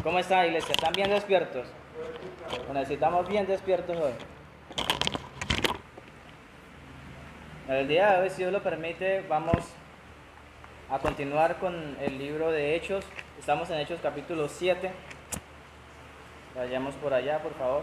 ¿Cómo está, iglesia? ¿Están bien despiertos? Lo necesitamos bien despiertos hoy. El día de hoy, si Dios lo permite, vamos a continuar con el libro de Hechos. Estamos en Hechos capítulo 7. Vayamos por allá, por favor.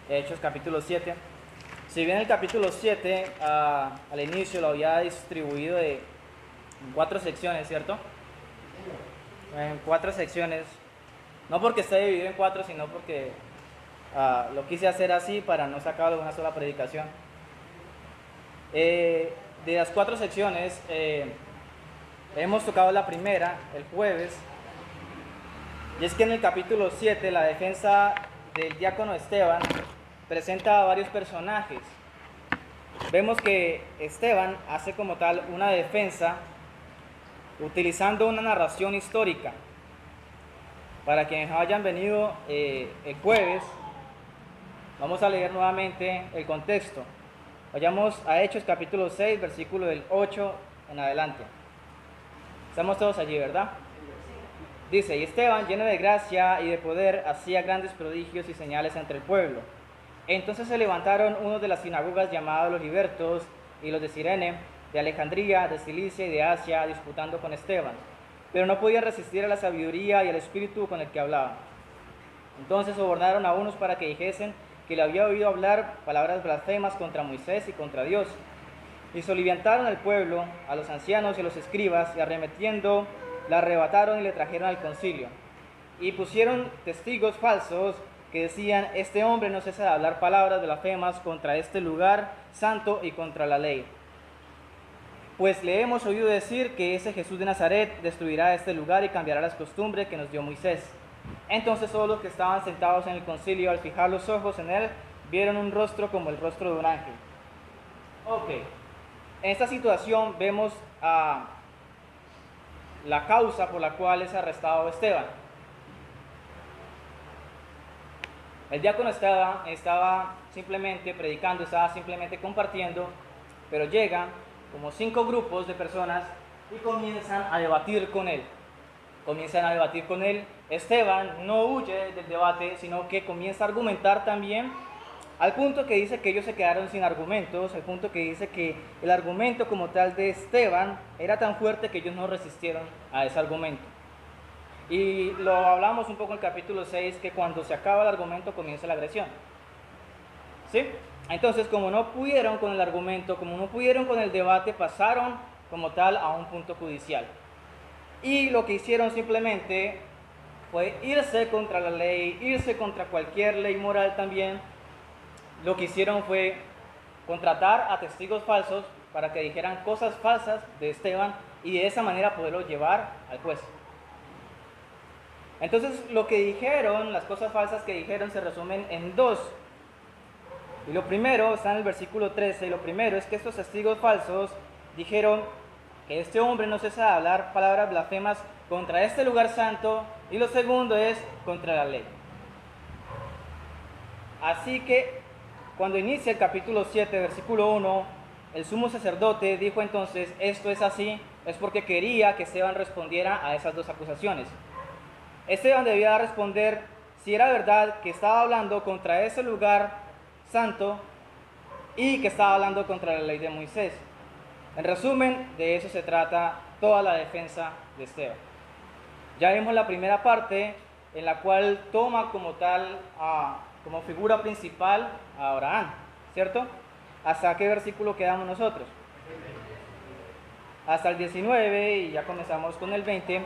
Hechos capítulo 7. Si bien el capítulo 7 al inicio lo había distribuido en 4 secciones, ¿cierto? En 4 secciones. No porque esté dividido en 4, sino porque lo quise hacer así para no sacarlo de una sola predicación. De las 4 secciones, hemos tocado la primera el jueves, y es que en el capítulo 7 la defensa del diácono Esteban presenta a varios personajes. Vemos que Esteban hace como tal una defensa utilizando una narración histórica. Para quienes hayan venido el jueves, vamos a leer nuevamente el contexto. Vayamos a Hechos capítulo 6, versículo del 8 en adelante. Estamos todos allí, ¿verdad? Dice: y Esteban, lleno de gracia y de poder, hacía grandes prodigios y señales entre el pueblo. Entonces se levantaron unos de las sinagogas llamados los libertos y los de Cirene, de Alejandría, de Cilicia y de Asia, disputando con Esteban, pero no podían resistir a la sabiduría y al espíritu con el que hablaba. Entonces sobornaron a unos para que dijesen que le había oído hablar palabras blasfemas contra Moisés y contra Dios. Y soliviantaron al pueblo, a los ancianos y a los escribas, y arremetiendo, la arrebataron y le trajeron al concilio. Y pusieron testigos falsos que decían: este hombre no cesa de hablar palabras blasfemas contra este lugar santo y contra la ley. Pues le hemos oído decir que ese Jesús de Nazaret destruirá este lugar y cambiará las costumbres que nos dio Moisés. Entonces todos los que estaban sentados en el concilio, al fijar los ojos en él, vieron un rostro como el rostro de un ángel. Ok, en esta situación vemos la causa por la cual es arrestado Esteban. El diácono estaba simplemente predicando, estaba simplemente compartiendo, pero llegan como 5 grupos de personas y comienzan a debatir con él. Esteban no huye del debate, sino que comienza a argumentar también, al punto que dice que ellos se quedaron sin argumentos, al punto que dice que el argumento como tal de Esteban era tan fuerte que ellos no resistieron a ese argumento. Y lo hablamos un poco en el capítulo 6, que cuando se acaba el argumento comienza la agresión. ¿Sí? Entonces, como no pudieron con el argumento, como no pudieron con el debate, pasaron como tal a un punto judicial. Y lo que hicieron simplemente fue irse contra la ley, irse contra cualquier ley moral también. Lo que hicieron fue contratar a testigos falsos para que dijeran cosas falsas de Esteban y de esa manera poderlo llevar al juez. Entonces lo que dijeron, las cosas falsas que dijeron, se resumen en 2. Y lo primero está en el versículo 13, y lo primero es que estos testigos falsos dijeron que este hombre no cesa de hablar palabras blasfemas contra este lugar santo, y lo segundo es contra la ley. Así que cuando inicia el capítulo 7, versículo 1, el sumo sacerdote dijo entonces: esto es así, es porque quería que Esteban respondiera a esas 2 acusaciones. Esteban debía responder si era verdad que estaba hablando contra ese lugar santo y que estaba hablando contra la ley de Moisés. En resumen, de eso se trata toda la defensa de Esteban. Ya vimos la primera parte, en la cual toma como tal, como figura principal a Abraham, ¿cierto? ¿Hasta qué versículo quedamos nosotros? Hasta el 19, y ya comenzamos con el 20.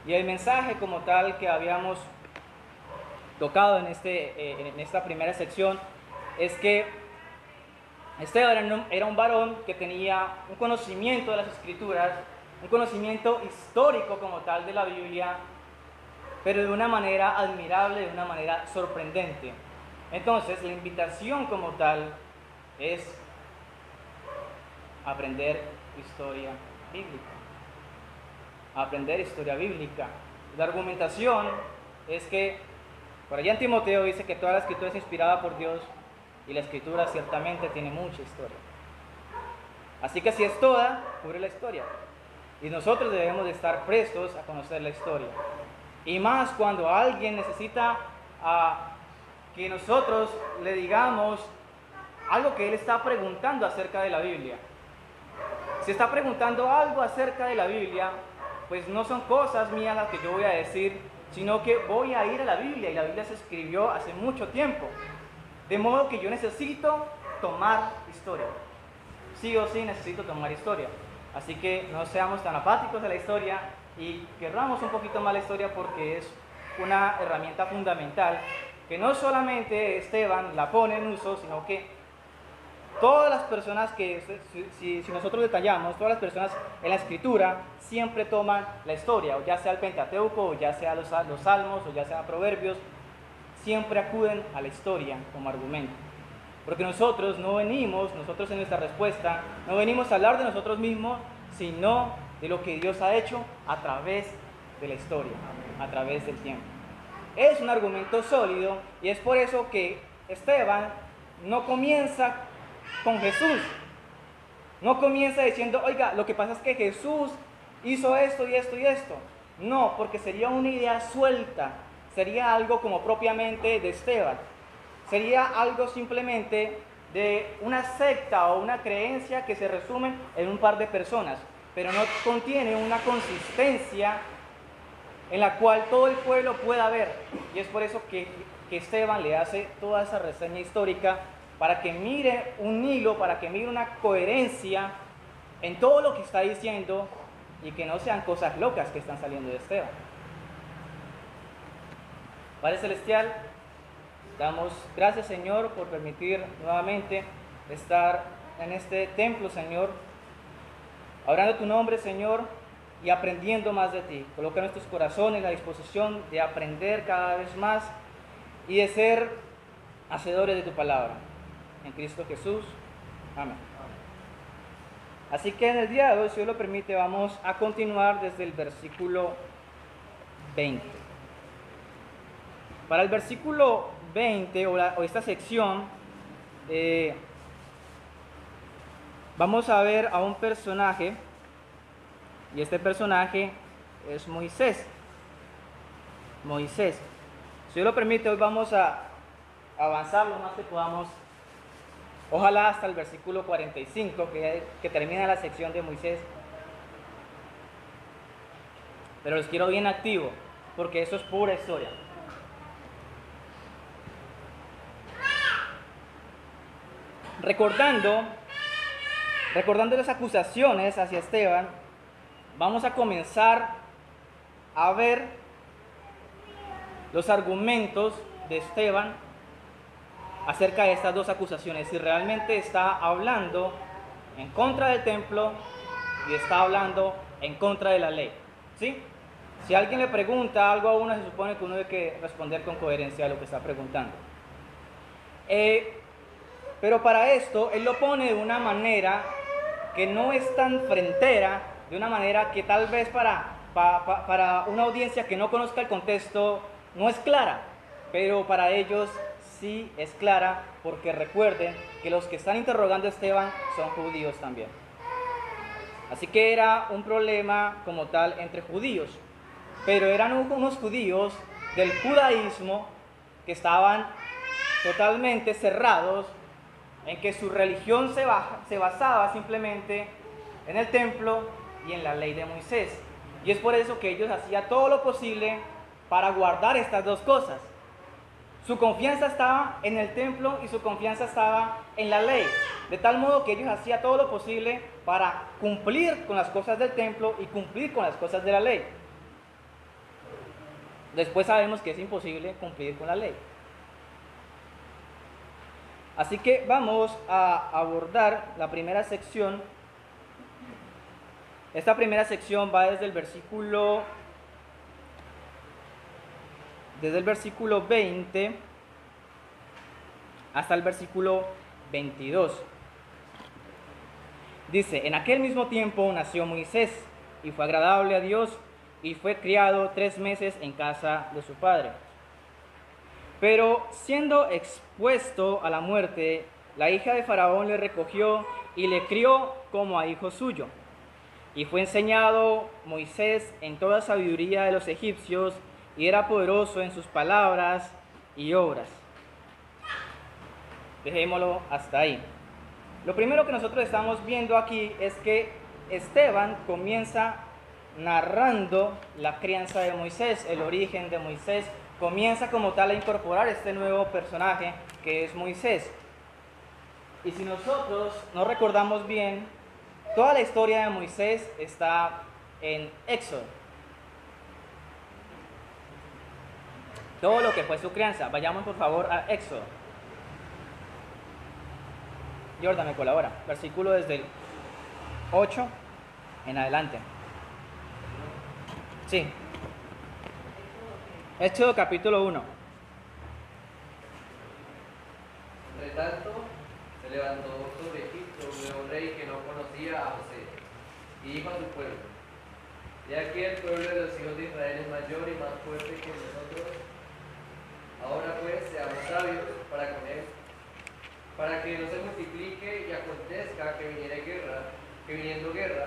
Y el mensaje como tal que habíamos tocado en esta primera sección es que Esteban era un varón que tenía un conocimiento de las Escrituras, un conocimiento histórico como tal de la Biblia, pero de una manera admirable, de una manera sorprendente. Entonces, la invitación como tal es aprender historia bíblica. a aprender historia bíblica. La argumentación es que, por allá en Timoteo dice que toda la escritura es inspirada por Dios y la escritura ciertamente tiene mucha historia. Así que si es toda, cubre la historia. Y nosotros debemos de estar prestos a conocer la historia. Y más cuando alguien necesita que nosotros le digamos algo que él está preguntando acerca de la Biblia. Si está preguntando algo acerca de la Biblia, pues no son cosas mías las que yo voy a decir, sino que voy a ir a la Biblia, y la Biblia se escribió hace mucho tiempo. De modo que yo necesito tomar historia. Sí o sí necesito tomar historia. Así que no seamos tan apáticos de la historia y querramos un poquito más la historia, porque es una herramienta fundamental que no solamente Esteban la pone en uso, sino que todas las personas que, si nosotros detallamos, todas las personas en la escritura siempre toman la historia, o ya sea el Pentateuco, o ya sea los Salmos, o ya sea Proverbios, siempre acuden a la historia como argumento. Porque nosotros en nuestra respuesta, no venimos a hablar de nosotros mismos, sino de lo que Dios ha hecho a través de la historia, a través del tiempo. Es un argumento sólido, y es por eso que Esteban no comienza con Jesús. No comienza diciendo, oiga, lo que pasa es que Jesús hizo esto y esto y esto. No, porque sería una idea suelta, sería algo como propiamente de Esteban. Sería algo simplemente de una secta o una creencia que se resume en un par de personas, pero no contiene una consistencia en la cual todo el pueblo pueda ver. Y es por eso que Esteban le hace toda esa reseña histórica, para que mire un hilo, para que mire una coherencia en todo lo que está diciendo, y que no sean cosas locas que están saliendo de Esteban. Padre Celestial, damos gracias, Señor, por permitir nuevamente estar en este templo, Señor, orando tu nombre, Señor, y aprendiendo más de ti. Coloca nuestros corazones en la disposición de aprender cada vez más y de ser hacedores de tu palabra. En Cristo Jesús. Amén. Así que en el día de hoy, si Dios lo permite, vamos a continuar desde el versículo 20. Para el versículo 20, o esta sección, vamos a ver a un personaje, y este personaje es Moisés. Moisés. Si Dios lo permite, hoy vamos a avanzar lo más que podamos, ojalá hasta el versículo 45, que termina la sección de Moisés. Pero los quiero bien activos, porque eso es pura historia. Recordando las acusaciones hacia Esteban, vamos a comenzar a ver los argumentos de Esteban acerca de estas dos acusaciones, si realmente está hablando en contra del templo y está hablando en contra de la ley, ¿sí? Si alguien le pregunta algo a uno, se supone que uno debe que responder con coherencia a lo que está preguntando. Pero para esto, él lo pone de una manera que no es tan frentera, de una manera que tal vez para una audiencia que no conozca el contexto no es clara, pero para ellos sí es clara, porque recuerden que los que están interrogando a Esteban son judíos también. Así que era un problema como tal entre judíos, pero eran unos judíos del judaísmo que estaban totalmente cerrados, en que su religión se basaba simplemente en el templo y en la ley de Moisés. Y es por eso que ellos hacían todo lo posible para guardar estas dos cosas. Su confianza estaba en el templo y su confianza estaba en la ley, de tal modo que ellos hacían todo lo posible para cumplir con las cosas del templo y cumplir con las cosas de la ley. Después sabemos que es imposible cumplir con la ley. Así que vamos a abordar la primera sección. Esta primera sección va desde el versículo 20 hasta el versículo 22. Dice: en aquel mismo tiempo nació Moisés, y fue agradable a Dios, y fue criado 3 meses en casa de su padre. Pero siendo expuesto a la muerte, la hija de Faraón le recogió y le crió como a hijo suyo. Y fue enseñado Moisés en toda sabiduría de los egipcios, y era poderoso en sus palabras y obras. Dejémoslo hasta ahí. Lo primero que nosotros estamos viendo aquí es que Esteban comienza narrando la crianza de Moisés, el origen de Moisés. Comienza como tal a incorporar este nuevo personaje que es Moisés. Y si nosotros no recordamos bien, toda la historia de Moisés está en Éxodo. Todo lo que fue su crianza. Vayamos por favor a Éxodo. Jordan me colabora. Versículo desde el 8 en adelante. Sí. Éxodo capítulo 1. Entre tanto, se levantó sobre Egipto un nuevo rey que no conocía a José, y dijo a su pueblo: He aquí el pueblo de los hijos de Israel es mayor y más fuerte que nosotros. Ahora pues, seamos sabios para con él, para que no se multiplique y acontezca que viniendo guerra,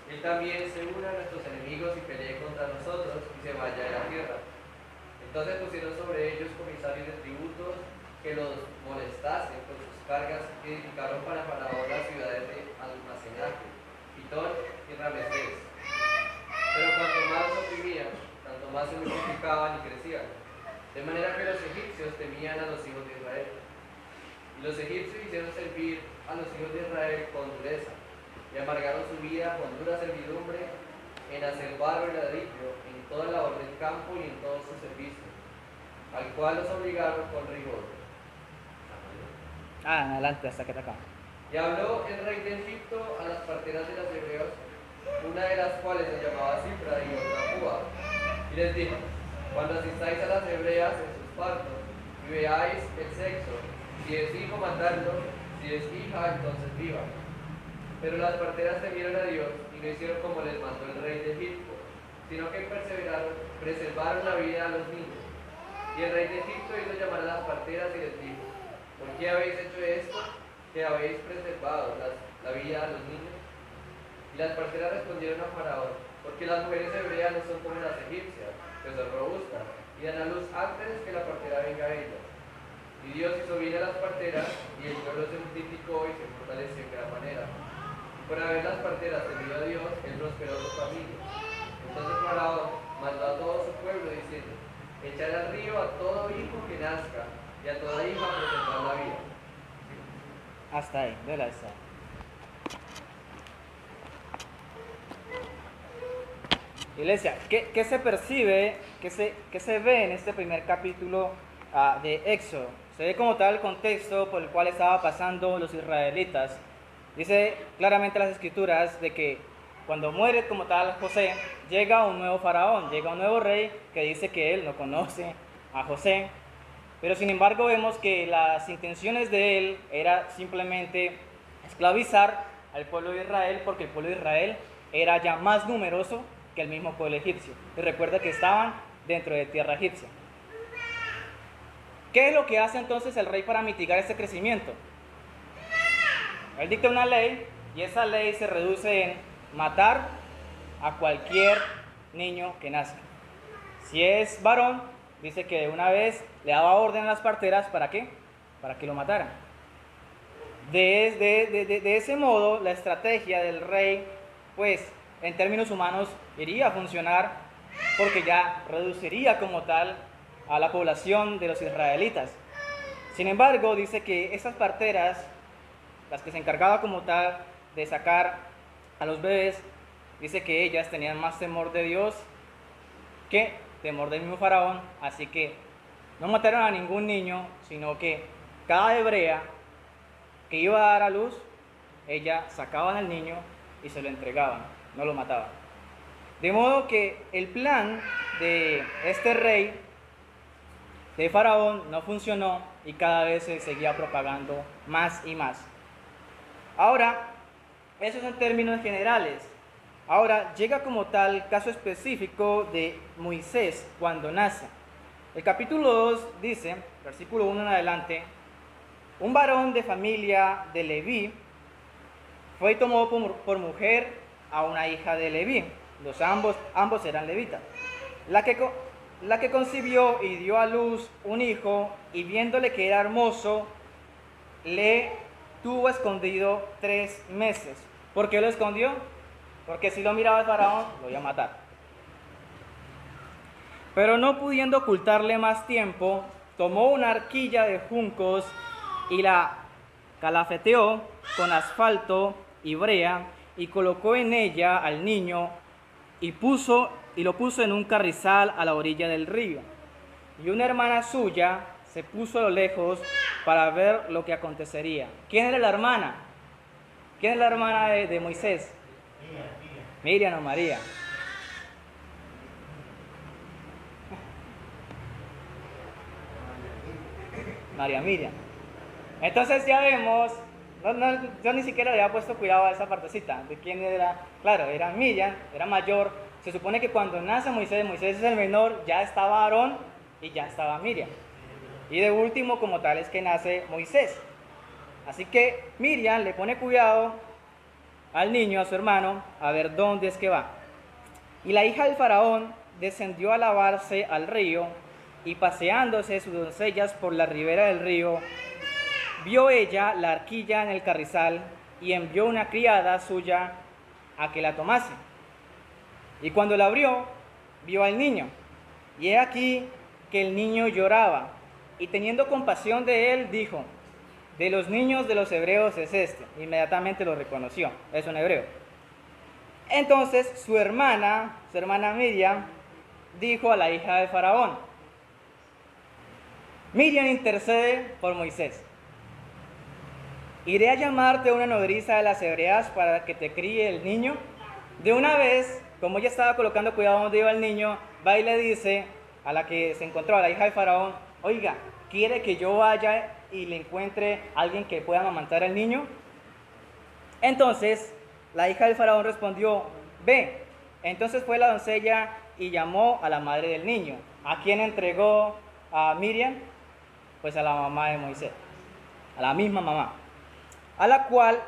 él también se una a nuestros enemigos y pelee contra nosotros y se vaya de la tierra. Entonces pusieron sobre ellos comisarios de tributos que los molestasen con sus cargas, y edificaron para Faraón las ciudades de almacenaje, Pitón y Ramesés. Pero cuanto más los oprimían, tanto más se multiplicaban y crecían, de manera que los egipcios temían a los hijos de Israel. Y los egipcios hicieron servir a los hijos de Israel con dureza, y amargaron su vida con dura servidumbre en hacer barro y ladrillo, en toda labor del campo y en todo su servicio, al cual los obligaron con rigor. Adelante, hasta que te acá. Y habló el rey de Egipto a las parteras de las hebreos, una de las cuales se llamaba Cifra y otra Púa, y les dijo: Cuando asistáis a las hebreas en sus partos y veáis el sexo, si es hijo, matadlo; si es hija, entonces viva. Pero las parteras temieron a Dios y no hicieron como les mandó el rey de Egipto, sino que preservaron la vida a los niños. Y el rey de Egipto hizo llamar a las parteras y les dijo: ¿Por qué habéis hecho esto, que habéis preservado la vida a los niños? Y las parteras respondieron a Faraón: Porque las mujeres hebreas no son como las egipcias, que son robustas, y dan a luz antes que la partera venga a ellas. Y Dios hizo bien a las parteras, y el pueblo se multiplicó y se fortaleció en gran manera. Y por haber las parteras temido a Dios, él prosperó su familia. Entonces Faraón mandó a todo su pueblo diciendo: Echar al río a todo hijo que nazca, y a toda hija preservar la vida. Hasta ahí, de la esta. Iglesia, ¿qué se percibe, qué se ve en este primer capítulo de Éxodo? Se ve como tal el contexto por el cual estaba pasando los israelitas. Dice claramente las escrituras de que cuando muere como tal José, llega un nuevo faraón, llega un nuevo rey que dice que él no conoce a José, pero sin embargo vemos que las intenciones de él era simplemente esclavizar al pueblo de Israel, porque el pueblo de Israel era ya más numeroso que el mismo pueblo egipcio. Y recuerda que estaban dentro de tierra egipcia. ¿Qué es lo que hace entonces el rey para mitigar este crecimiento? Él dicta una ley, y esa ley se reduce en matar a cualquier niño que nazca. Si es varón, dice que de una vez le daba orden a las parteras, ¿para qué? Para que lo mataran. De ese modo, la estrategia del rey, pues, en términos humanos, iría a funcionar, porque ya reduciría como tal a la población de los israelitas. Sin embargo, dice que esas parteras, las que se encargaban como tal de sacar a los bebés, dice que ellas tenían más temor de Dios que temor del mismo faraón, así que no mataron a ningún niño, sino que cada hebrea que iba a dar a luz, ella sacaban al niño y se lo entregaban, no lo mataban. De modo que el plan de este rey, de faraón, no funcionó y cada vez se seguía propagando más y más. Ahora, eso es en términos generales. Ahora llega como tal caso específico de Moisés cuando nace. El capítulo 2 dice, versículo 1 en adelante, un varón de familia de Leví fue y tomó por mujer a una hija de Leví. Ambos eran levitas. La que concibió y dio a luz un hijo, y viéndole que era hermoso, le tuvo escondido 3 meses. ¿Por qué lo escondió? Porque si lo miraba el faraón, lo iba a matar. Pero no pudiendo ocultarle más tiempo, tomó una arquilla de juncos y la calafeteó con asfalto y brea, y colocó en ella al niño y lo puso en un carrizal a la orilla del río. Y una hermana suya se puso a lo lejos para ver lo que acontecería. ¿Quién era la hermana? ¿Quién es la hermana de Moisés? Miriam o María. María Miriam. Entonces ya vemos, yo ni siquiera le había puesto cuidado a esa partecita, de quién era. Claro, era Miriam, era mayor. Se supone que cuando nace Moisés es el menor, ya estaba Aarón y ya estaba Miriam. Y de último, como tal, es que nace Moisés. Así que Miriam le pone cuidado al niño, a su hermano, a ver dónde es que va. Y la hija del faraón descendió a lavarse al río, y paseándose sus doncellas por la ribera del río, vio ella la arquilla en el carrizal, y envió una criada suya a que la tomase. Y cuando la abrió, vio al niño, y he aquí que el niño lloraba, y teniendo compasión de él, dijo: de los niños de los hebreos es este. Inmediatamente lo reconoció, es un hebreo. Entonces su hermana Miriam, dijo a la hija de Faraón: Miriam intercede por Moisés. Iré a llamarte a una nodriza de las hebreas para que te críe el niño. De una vez, como ella estaba colocando cuidado donde iba el niño, va y le dice a la que se encontró, a la hija de Faraón: oiga, ¿quiere que yo vaya y le encuentre a alguien que pueda amamantar al niño? Entonces la hija del faraón respondió: ve. Entonces fue la doncella y llamó a la madre del niño. ¿A quién entregó a Miriam? Pues a la mamá de Moisés, a la misma mamá, a la cual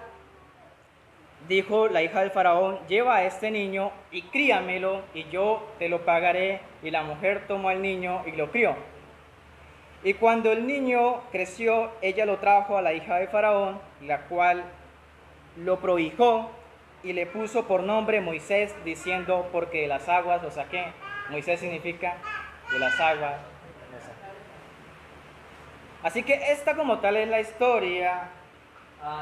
dijo la hija del faraón: lleva a este niño y críamelo, y yo te lo pagaré. Y la mujer tomó al niño y lo crió. Y cuando el niño creció, ella lo trajo a la hija de faraón, la cual lo prohijó y le puso por nombre Moisés, diciendo: porque de las aguas lo saqué. Moisés significa de las aguas lo saqué. Así que esta como tal es la historia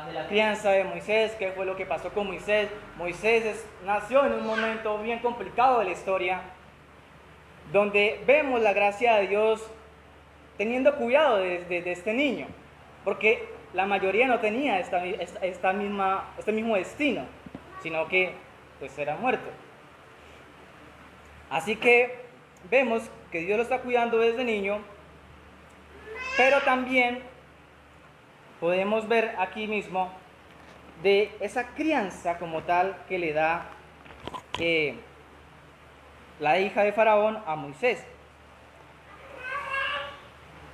de la crianza de Moisés. ¿Qué fue lo que pasó con Moisés? Moisés nació en un momento bien complicado de la historia, donde vemos la gracia de Dios teniendo cuidado de este niño, porque la mayoría no tenía este mismo destino, sino que pues era muerto. Así que vemos que Dios lo está cuidando desde niño, pero también podemos ver aquí mismo de esa crianza como tal que le da la hija de Faraón a Moisés.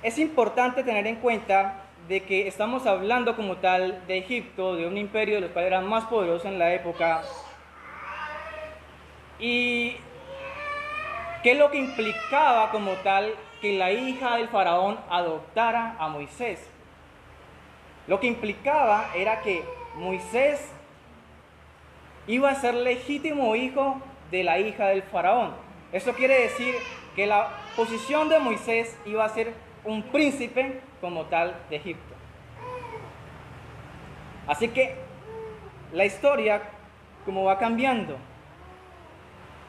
Es importante tener en cuenta de que estamos hablando como tal de Egipto, de un imperio de los cuales era más poderoso en la época. Y qué es lo que implicaba como tal que la hija del faraón adoptara a Moisés. Lo que implicaba era que Moisés iba a ser legítimo hijo de la hija del faraón. Eso quiere decir que la posición de Moisés iba a ser un príncipe como tal de Egipto. Así que la historia como va cambiando.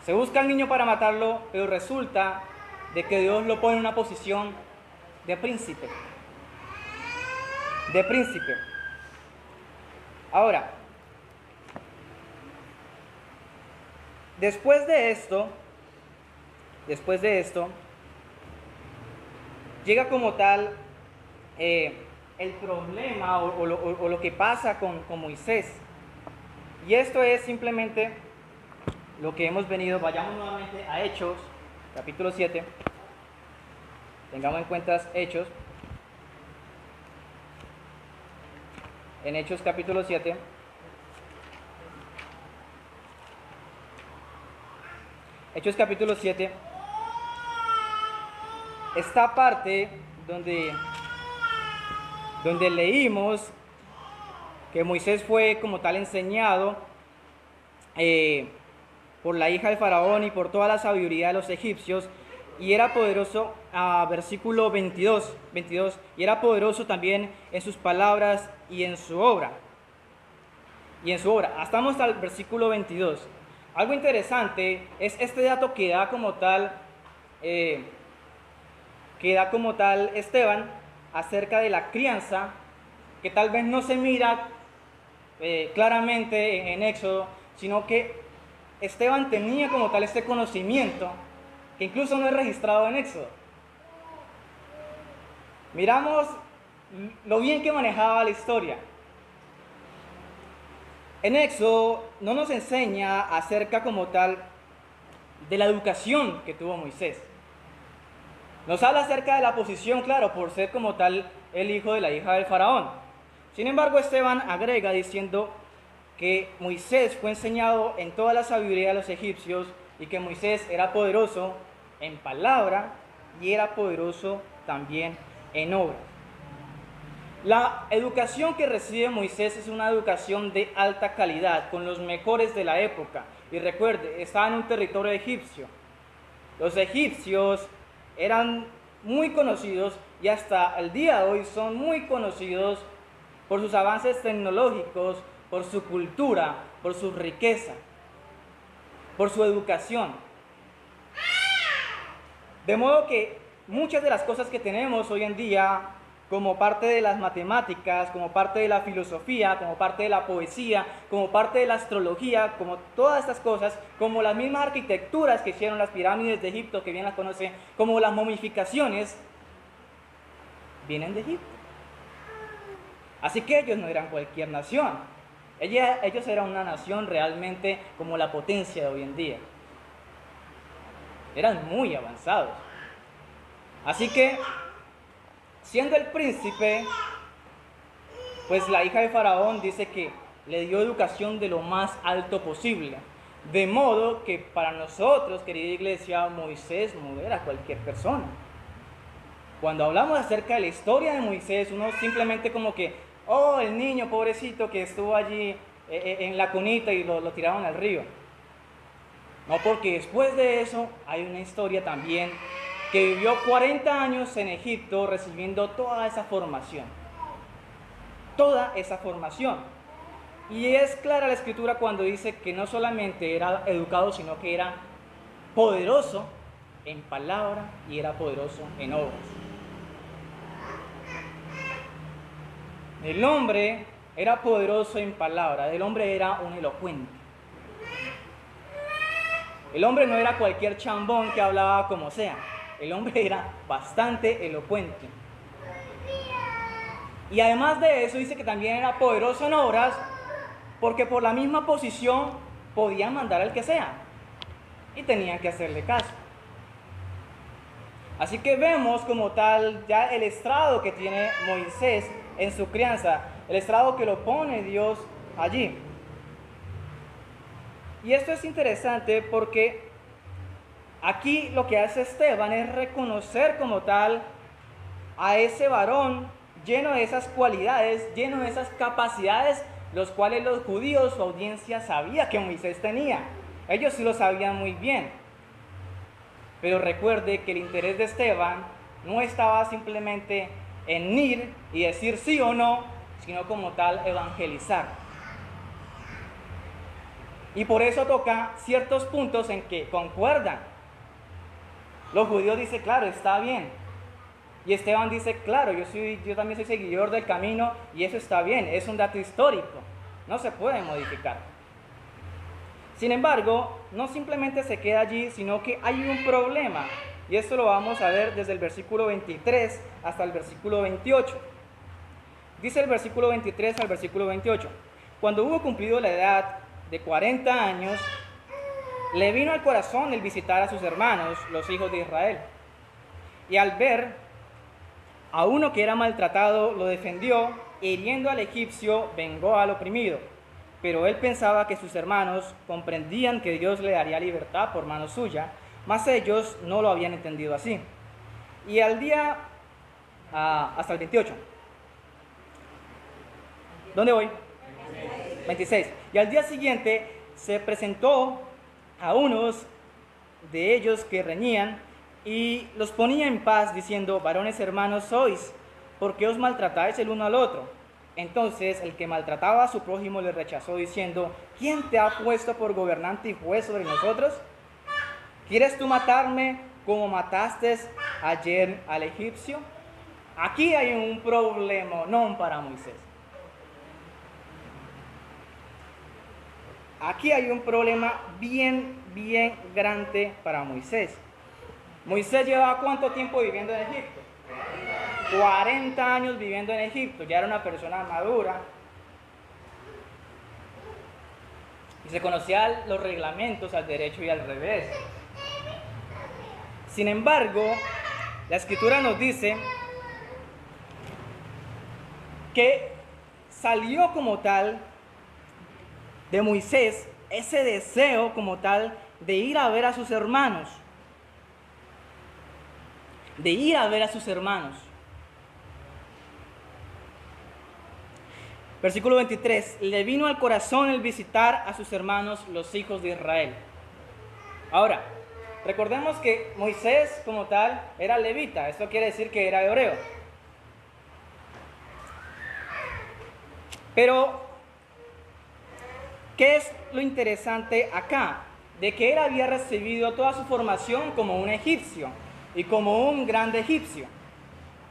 Se busca al niño para matarlo, pero resulta de que Dios lo pone en una posición de príncipe. De príncipe. Ahora, después de esto, llega como tal el problema o lo que pasa con Moisés. Y esto es simplemente lo que hemos venido, vayamos nuevamente a Hechos, capítulo 7. Tengamos en cuenta Hechos. En Hechos capítulo 7. Hechos capítulo 7. Esta parte donde leímos que Moisés fue como tal enseñado por la hija del faraón y por toda la sabiduría de los egipcios, y era poderoso, versículo 22, y era poderoso también en sus palabras y en su obra. Estamos al versículo 22. Algo interesante es este dato que da como tal Esteban acerca de la crianza, que tal vez no se mira claramente en Éxodo, sino que Esteban tenía como tal este conocimiento que incluso no es registrado en Éxodo. Miramos lo bien que manejaba la historia. En Éxodo no nos enseña acerca como tal de la educación que tuvo Moisés. Nos habla acerca de la posición, claro, por ser como tal el hijo de la hija del faraón. Sin embargo, Esteban agrega diciendo que Moisés fue enseñado en toda la sabiduría de los egipcios y que Moisés era poderoso en palabra y era poderoso también en obra. La educación que recibe Moisés es una educación de alta calidad, con los mejores de la época. Y recuerde, estaba en un territorio egipcio. Los egipcios eran muy conocidos y hasta el día de hoy son muy conocidos por sus avances tecnológicos, por su cultura, por su riqueza, por su educación. De modo que muchas de las cosas que tenemos hoy en día, como parte de las matemáticas, como parte de la filosofía, como parte de la poesía, como parte de la astrología, como todas estas cosas, como las mismas arquitecturas que hicieron las pirámides de Egipto, que bien las conocen, como las momificaciones, vienen de Egipto. Así que ellos no eran cualquier nación. Ellos eran una nación realmente como la potencia de hoy en día. Eran muy avanzados. Así que, siendo el príncipe, pues la hija de Faraón dice que le dio educación de lo más alto posible. De modo que para nosotros, querida iglesia, Moisés no era cualquier persona. Cuando hablamos acerca de la historia de Moisés, uno simplemente como que, oh, el niño pobrecito que estuvo allí en la cunita y lo tiraron al río. No, porque después de eso hay una historia también que vivió 40 años en Egipto recibiendo toda esa formación. Toda esa formación. Y es clara la escritura cuando dice que no solamente era educado, sino que era poderoso en palabra y era poderoso en obras. El hombre era poderoso en palabra, el hombre era un elocuente. El hombre no era cualquier chambón que hablaba como sea, el hombre era bastante elocuente. Y además de eso dice que también era poderoso en obras, porque por la misma posición podía mandar al que sea y tenían que hacerle caso. Así que vemos como tal ya el estrado que tiene Moisés en su crianza, el estrado que lo pone Dios allí. Y esto es interesante porque aquí lo que hace Esteban es reconocer como tal a ese varón lleno de esas cualidades, lleno de esas capacidades, los cuales los judíos, su audiencia, sabía que Moisés tenía. Ellos sí lo sabían muy bien. Pero recuerde que el interés de Esteban no estaba simplemente en ir y decir sí o no, sino como tal evangelizar. Y por eso toca ciertos puntos en que concuerdan. Los judíos dicen, claro, está bien. Y Esteban dice, claro, yo también soy seguidor del camino y eso está bien, es un dato histórico, no se puede modificar. Sin embargo, no simplemente se queda allí, sino que hay un problema. Y esto lo vamos a ver desde el versículo 23 hasta el versículo 28. Dice el versículo 23 al versículo 28. Cuando hubo cumplido la edad de 40 años, le vino al corazón el visitar a sus hermanos, los hijos de Israel. Y al ver a uno que era maltratado, lo defendió, hiriendo al egipcio, vengó al oprimido. Pero él pensaba que sus hermanos comprendían que Dios le daría libertad por mano suya, mas ellos no lo habían entendido así. Y al día, hasta el 28. ¿Dónde voy? 26. Y al día siguiente se presentó a unos de ellos que reñían y los ponía en paz, diciendo: varones hermanos sois, ¿por qué os maltratáis el uno al otro? Entonces el que maltrataba a su prójimo le rechazó, diciendo: ¿quién te ha puesto por gobernante y juez sobre nosotros? ¿Quieres tú matarme como mataste ayer al egipcio? Aquí hay un problema, no para Moisés. Aquí hay un problema bien grande para Moisés. Moisés llevaba ¿cuánto tiempo viviendo en Egipto? 40 años viviendo en Egipto, ya era una persona madura. Y se conocía los reglamentos al derecho y al revés. Sin embargo, la Escritura nos dice que salió como tal de Moisés ese deseo como tal de ir a ver a sus hermanos. De ir a ver a sus hermanos. Versículo 23. Le vino al corazón el visitar a sus hermanos, los hijos de Israel. Ahora, recordemos que Moisés como tal era levita. Esto quiere decir que era hebreo. Pero ¿qué es lo interesante acá? De que él había recibido toda su formación como un egipcio y como un grande egipcio.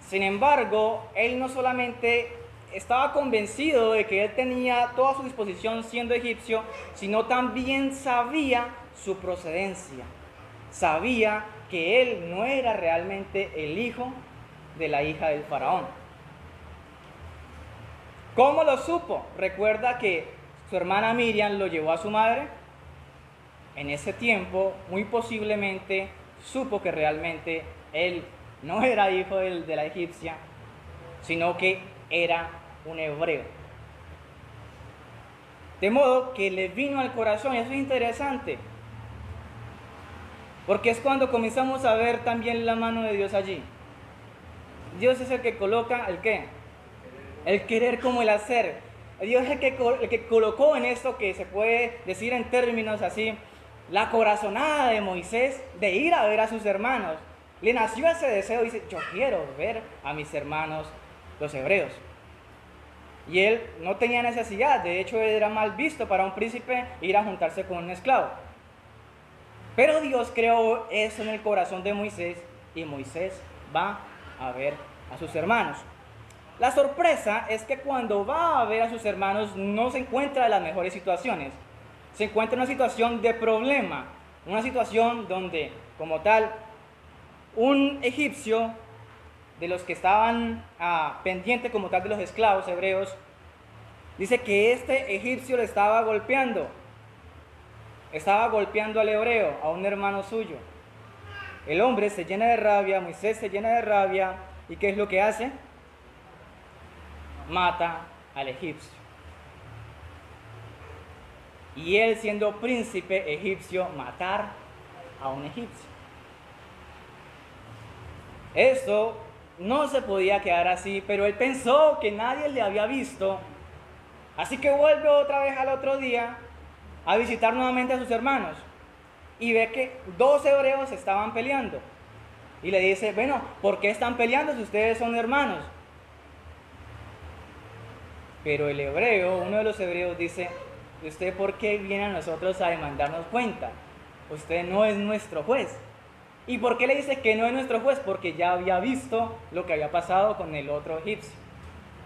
Sin embargo, él no solamente estaba convencido de que él tenía toda su disposición siendo egipcio, sino también sabía su procedencia. Sabía que él no era realmente el hijo de la hija del faraón. ¿Cómo lo supo? Recuerda que su hermana Miriam lo llevó a su madre. En ese tiempo, muy posiblemente, supo que realmente él no era hijo de la egipcia, sino que era un hebreo. De modo que le vino al corazón, y eso es interesante, porque es cuando comenzamos a ver también la mano de Dios allí. Dios es el que coloca el qué, el querer como el hacer. Dios es el que colocó en esto que se puede decir en términos así, la corazonada de Moisés de ir a ver a sus hermanos. Le nació ese deseo, dice: yo quiero ver a mis hermanos, los hebreos. Y él no tenía necesidad, de hecho era mal visto para un príncipe ir a juntarse con un esclavo. Pero Dios creó eso en el corazón de Moisés y Moisés va a ver a sus hermanos. La sorpresa es que cuando va a ver a sus hermanos no se encuentra en las mejores situaciones. Se encuentra en una situación de problema, una situación donde, como tal, un egipcio de los que estaban pendientes como tal de los esclavos hebreos, dice que este egipcio le estaba golpeando al hebreo, a un hermano suyo. El hombre se llena de rabia, Moisés se llena de rabia, ¿y qué es lo que hace? Mata al egipcio. Y él, siendo príncipe egipcio, matar a un egipcio. Esto no se podía quedar así, pero él pensó que nadie le había visto. Así que vuelve otra vez al otro día a visitar nuevamente a sus hermanos. Y ve que 2 hebreos estaban peleando. Y le dice: bueno, ¿por qué están peleando si ustedes son hermanos? Pero el hebreo, uno de los hebreos, dice: ¿y usted por qué viene a nosotros a demandarnos cuenta? Usted no es nuestro juez. ¿Y por qué le dice que no es nuestro juez? Porque ya había visto lo que había pasado con el otro egipcio,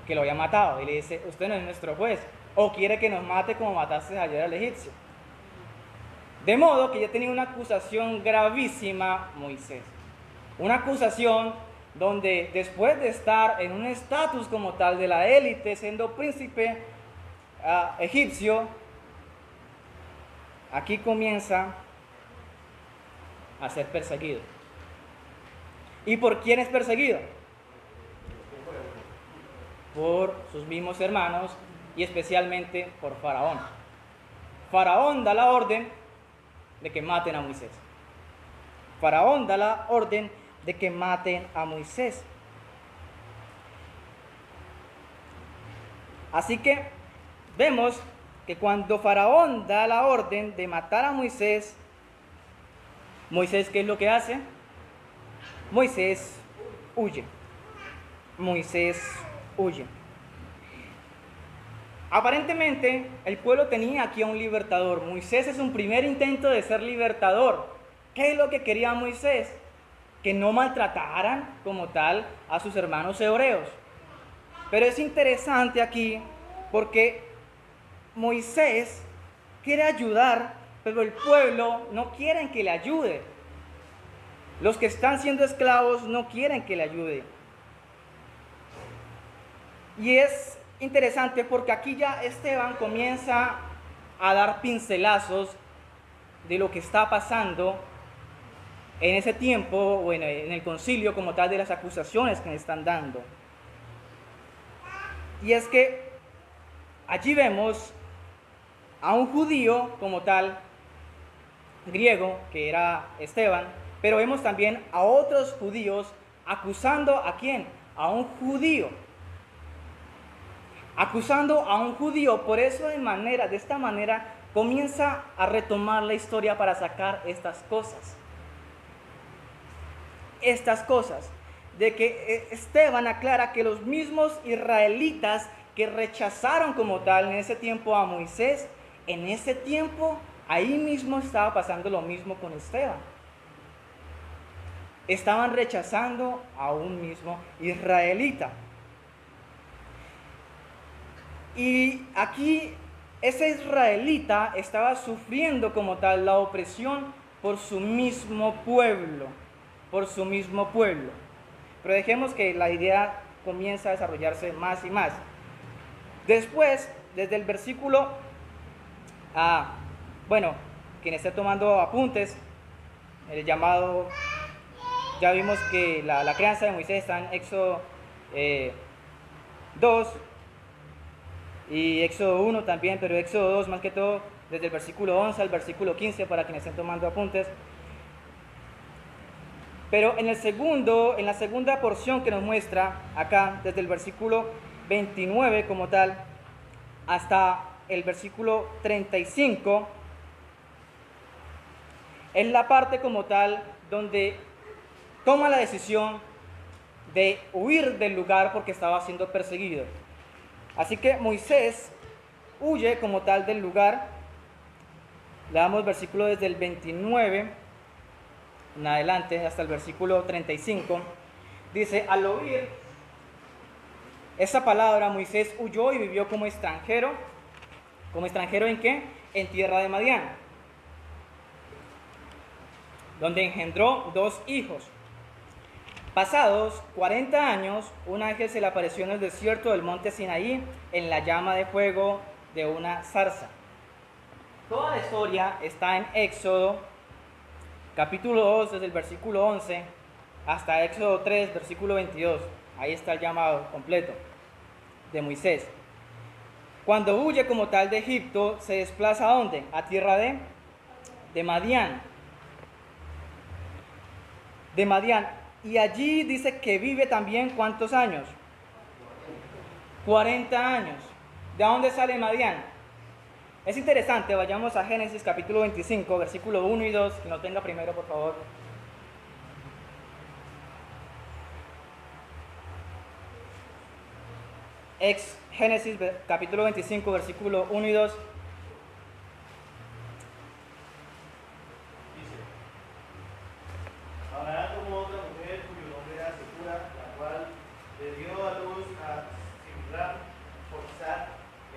que lo había matado. Y le dice: usted no es nuestro juez. ¿O quiere que nos mate como mataste ayer al egipcio? De modo que ya tenía una acusación gravísima Moisés. Una acusación donde, después de estar en un estatus como tal de la élite, siendo príncipe egipcio, aquí comienza a ser perseguido. ¿Y por quién es perseguido? Por sus mismos hermanos y especialmente por Faraón. Faraón da la orden de que maten a Moisés. Faraón da la orden de que maten a Moisés. Así que vemos que cuando Faraón da la orden de matar a Moisés, Moisés, ¿qué es lo que hace? Moisés huye. Moisés huye. Aparentemente, el pueblo tenía aquí a un libertador. Moisés es un primer intento de ser libertador. ¿Qué es lo que quería Moisés? Que no maltrataran como tal a sus hermanos hebreos. Pero es interesante aquí porque Moisés quiere ayudar, pero el pueblo no quiere que le ayude. Los que están siendo esclavos no quieren que le ayude. Y es interesante porque aquí ya Esteban comienza a dar pincelazos de lo que está pasando en ese tiempo, bueno, en el concilio como tal, de las acusaciones que le están dando. Y es que allí vemos a un judío como tal, griego, que era Esteban, pero vemos también a otros judíos acusando ¿a quién? A un judío. Acusando a un judío. Por eso de esta manera comienza a retomar la historia para sacar estas cosas. Estas cosas. De que Esteban aclara que los mismos israelitas que rechazaron como tal en ese tiempo a Moisés, en ese tiempo ahí mismo estaba pasando lo mismo con Esteban. Estaban rechazando a un mismo israelita. Y aquí ese israelita estaba sufriendo como tal la opresión por su mismo pueblo, por su mismo pueblo. Pero dejemos que la idea comienza a desarrollarse más y más. Después, desde el versículo, quien esté tomando apuntes, el llamado, ya vimos que la crianza de Moisés está en Éxodo 2 y Éxodo 1 también, pero Éxodo 2 más que todo, desde el versículo 11 al versículo 15, para quienes estén tomando apuntes. Pero en la segunda porción que nos muestra acá, desde el versículo 29 como tal, hasta el versículo 35, es la parte como tal donde toma la decisión de huir del lugar porque estaba siendo perseguido. Así que Moisés huye como tal del lugar. Le damos versículo desde el 29 en adelante hasta el versículo 35. Dice: al oír esa palabra, Moisés huyó y vivió como extranjero. ¿Como extranjero en qué? En tierra de Madián, donde engendró 2 hijos. Pasados 40 años, un ángel se le apareció en el desierto del monte Sinaí en la llama de fuego de una zarza. Toda la historia está en Éxodo capítulo 2, desde el versículo 11 hasta Éxodo 3, versículo 22. Ahí está el llamado completo de Moisés. Cuando huye como tal de Egipto, se desplaza ¿a dónde? A tierra de Madián. De Madián. Y allí dice que vive también ¿cuántos años? 40 años. ¿De dónde sale Madián? Es interesante, vayamos a Génesis capítulo 25, versículo 1 y 2, que no tenga primero, por favor. Génesis capítulo 25, versículo 1 y 2. Dice: Abraham tomó otra mujer cuyo nombre era Secura, la cual le dio a luz a Zimram, Joxar,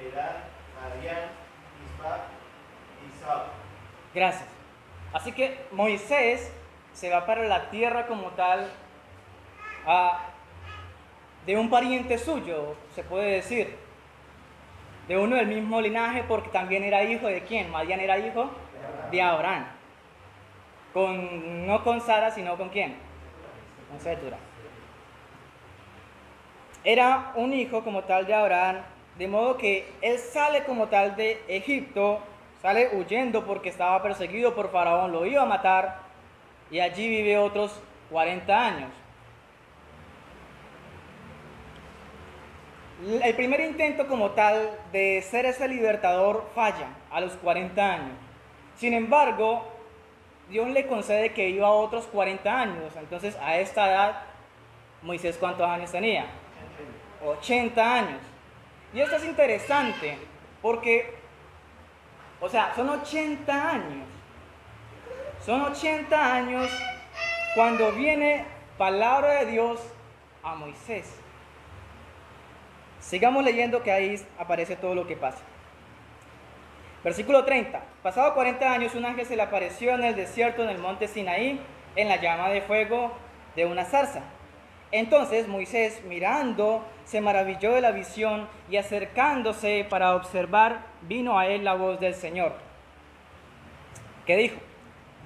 Medad, Madián, Isbac y Sab. Gracias. Así que Moisés se va para la tierra como tal de un pariente suyo, se puede decir, de uno del mismo linaje, porque también era hijo de ¿quién? Madián era hijo de Abraham. no con Sara, sino con quién, con Setura. Era un hijo como tal de Abraham, de modo que él sale como tal de Egipto, sale huyendo porque estaba perseguido por Faraón, lo iba a matar, y allí vive otros 40 años. El primer intento como tal de ser ese libertador falla a los 40 años. Sin embargo, Dios le concede que viva otros 40 años. Entonces, a esta edad, Moisés, ¿cuántos años tenía? 80 años. Y esto es interesante porque, o sea, son 80 años. Son 80 años cuando viene palabra de Dios a Moisés. Sigamos leyendo que ahí aparece todo lo que pasa. Versículo 30. Pasado 40 años, un ángel se le apareció en el desierto, en el monte Sinaí, en la llama de fuego de una zarza. Entonces Moisés, mirando, se maravilló de la visión y acercándose para observar, vino a él la voz del Señor, que dijo: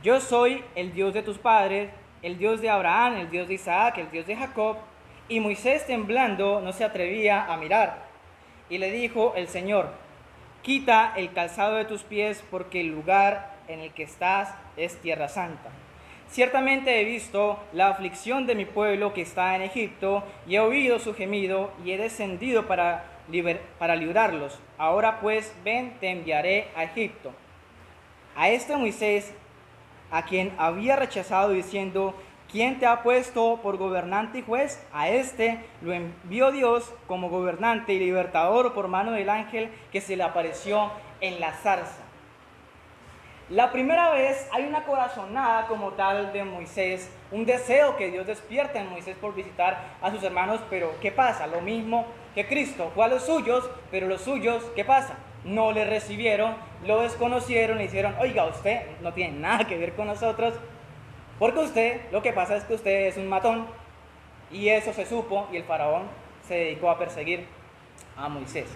Yo soy el Dios de tus padres, el Dios de Abraham, el Dios de Isaac, el Dios de Jacob. Y Moisés, temblando, no se atrevía a mirar. Y le dijo el Señor: Quita el calzado de tus pies, porque el lugar en el que estás es tierra santa. Ciertamente he visto la aflicción de mi pueblo que está en Egipto, y he oído su gemido, y he descendido para librarlos. Ahora pues, ven, te enviaré a Egipto. A este Moisés, a quien había rechazado diciendo: ¿Quién te ha puesto por gobernante y juez? A este lo envió Dios como gobernante y libertador por mano del ángel que se le apareció en la zarza. La primera vez hay una corazonada como tal de Moisés, un deseo que Dios despierta en Moisés por visitar a sus hermanos, pero ¿qué pasa? Lo mismo que Cristo, fue a los suyos, pero los suyos, ¿qué pasa? No le recibieron, lo desconocieron, le dijeron: oiga, usted no tiene nada que ver con nosotros, porque usted, lo que pasa es que usted es un matón. Y eso se supo, y el faraón se dedicó a perseguir a Moisés.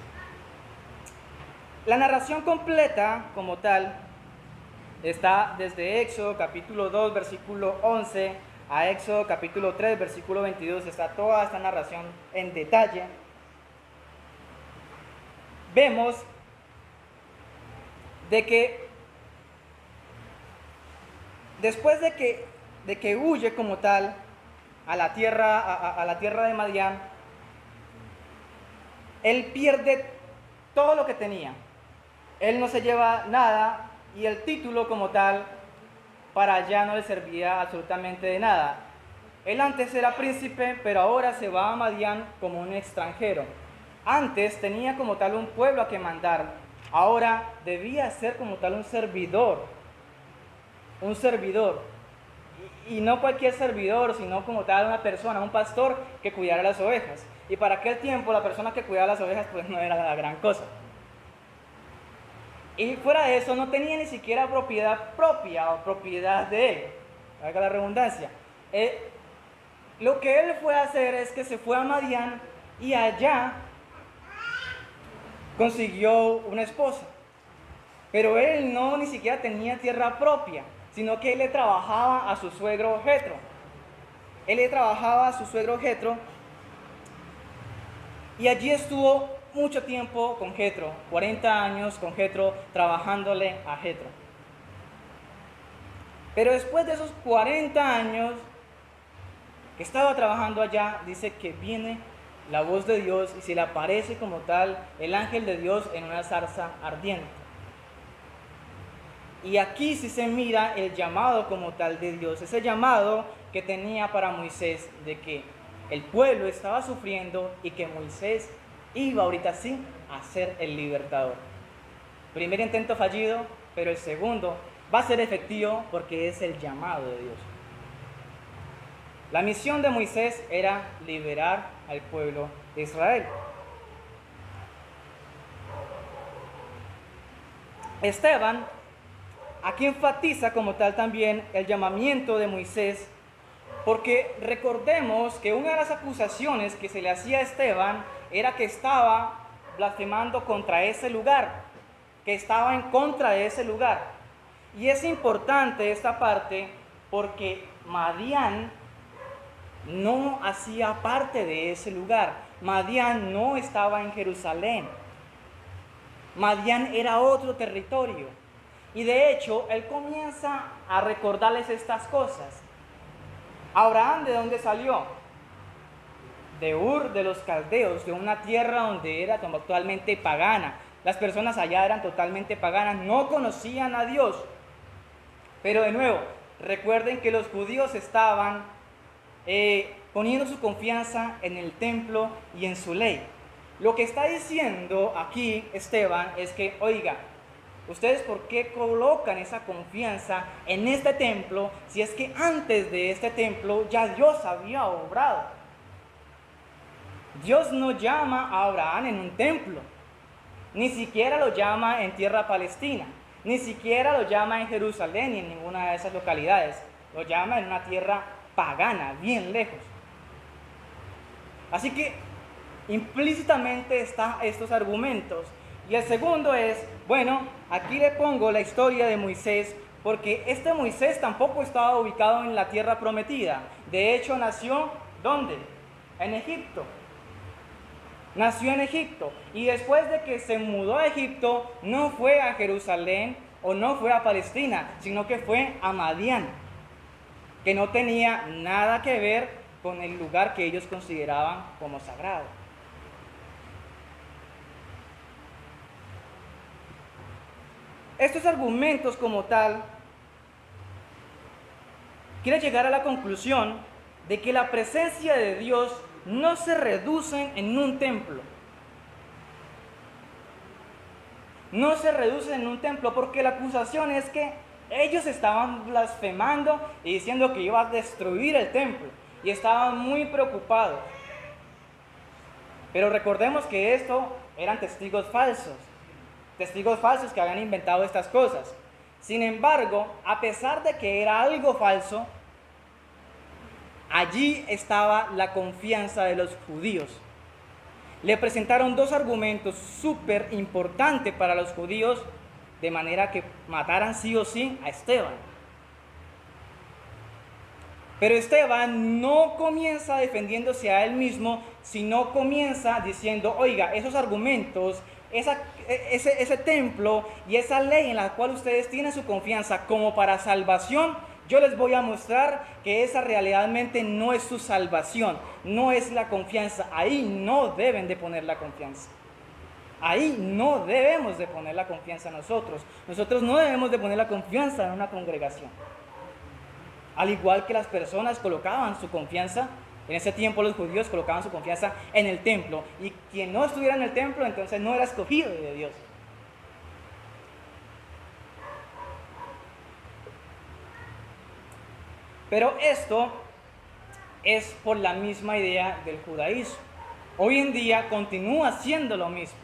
La narración completa como tal está desde Éxodo capítulo 2 versículo 11 a Éxodo capítulo 3 versículo 22. Está toda esta narración en detalle. Vemos de que después de que huye como tal a la tierra de Madián, él pierde todo lo que tenía. Él no se lleva nada, y el título como tal para allá no le servía absolutamente de nada. Él antes era príncipe, pero ahora se va a Madián como un extranjero. Antes tenía como tal un pueblo a que mandar, ahora debía ser como tal un servidor. Y no cualquier servidor, sino como tal una persona, un pastor que cuidara las ovejas. Y para aquel tiempo la persona que cuidaba las ovejas pues no era la gran cosa. Y fuera de eso no tenía ni siquiera propiedad propia o propiedad de él, valga la redundancia. Lo que él fue a hacer es que se fue a Madián y allá consiguió una esposa. Pero él no ni siquiera tenía tierra propia, sino que él le trabajaba a su suegro Jetro. Y allí estuvo mucho tiempo con Jetro, 40 años con Jetro, trabajándole a Jetro. Pero después de esos 40 años que estaba trabajando allá, dice que viene la voz de Dios y se le aparece como tal el ángel de Dios en una zarza ardiente. Y aquí sí se mira el llamado como tal de Dios, ese llamado que tenía para Moisés, de que el pueblo estaba sufriendo y que Moisés iba ahorita sí a ser el libertador. Primer intento fallido, pero el segundo va a ser efectivo porque es el llamado de Dios. La misión de Moisés era liberar al pueblo de Israel. Esteban aquí enfatiza como tal también el llamamiento de Moisés, porque recordemos que una de las acusaciones que se le hacía a Esteban era que estaba blasfemando contra ese lugar, que estaba en contra de ese lugar. Y es importante esta parte porque Madián no hacía parte de ese lugar. Madián no estaba en Jerusalén. Madián era otro territorio. Y de hecho, él comienza a recordarles estas cosas. Abraham, ¿de dónde salió? De Ur de los Caldeos, de una tierra donde era totalmente pagana. Las personas allá eran totalmente paganas, no conocían a Dios. Pero de nuevo, recuerden que los judíos estaban poniendo su confianza en el templo y en su ley. Lo que está diciendo aquí Esteban es que, oiga, ¿ustedes por qué colocan esa confianza en este templo si es que antes de este templo ya Dios había obrado? Dios no llama a Abraham en un templo, ni siquiera lo llama en tierra palestina, ni siquiera lo llama en Jerusalén ni en ninguna de esas localidades, lo llama en una tierra pagana, bien lejos. Así que implícitamente están estos argumentos. Y el segundo es, bueno, aquí le pongo la historia de Moisés, porque este Moisés tampoco estaba ubicado en la tierra prometida. De hecho, nació, ¿dónde? En Egipto. Nació en Egipto. Y después de que se mudó a Egipto, no fue a Jerusalén o no fue a Palestina, sino que fue a Madián, que no tenía nada que ver con el lugar que ellos consideraban como sagrado. Estos argumentos como tal quieren llegar a la conclusión de que la presencia de Dios no se reduce en un templo. No se reduce en un templo porque la acusación es que ellos estaban blasfemando y diciendo que iba a destruir el templo y estaban muy preocupados. Pero recordemos que esto eran testigos falsos que habían inventado estas cosas. Sin embargo, a pesar de que era algo falso, allí estaba la confianza de los judíos. Le presentaron dos argumentos súper importantes para los judíos, de manera que mataran sí o sí a Esteban. Pero Esteban no comienza defendiéndose a él mismo, sino comienza diciendo, oiga, esos argumentos, ese templo y esa ley en la cual ustedes tienen su confianza como para salvación, yo les voy a mostrar que esa realmente no es su salvación, no es la confianza. Ahí no deben de poner la confianza. Ahí no debemos de poner la confianza nosotros. Nosotros no debemos de poner la confianza en una congregación. Al igual que las personas colocaban su confianza, en ese tiempo los judíos colocaban su confianza en el templo. Y quien no estuviera en el templo, entonces no era escogido de Dios. Pero esto es por la misma idea del judaísmo. Hoy en día continúa siendo lo mismo.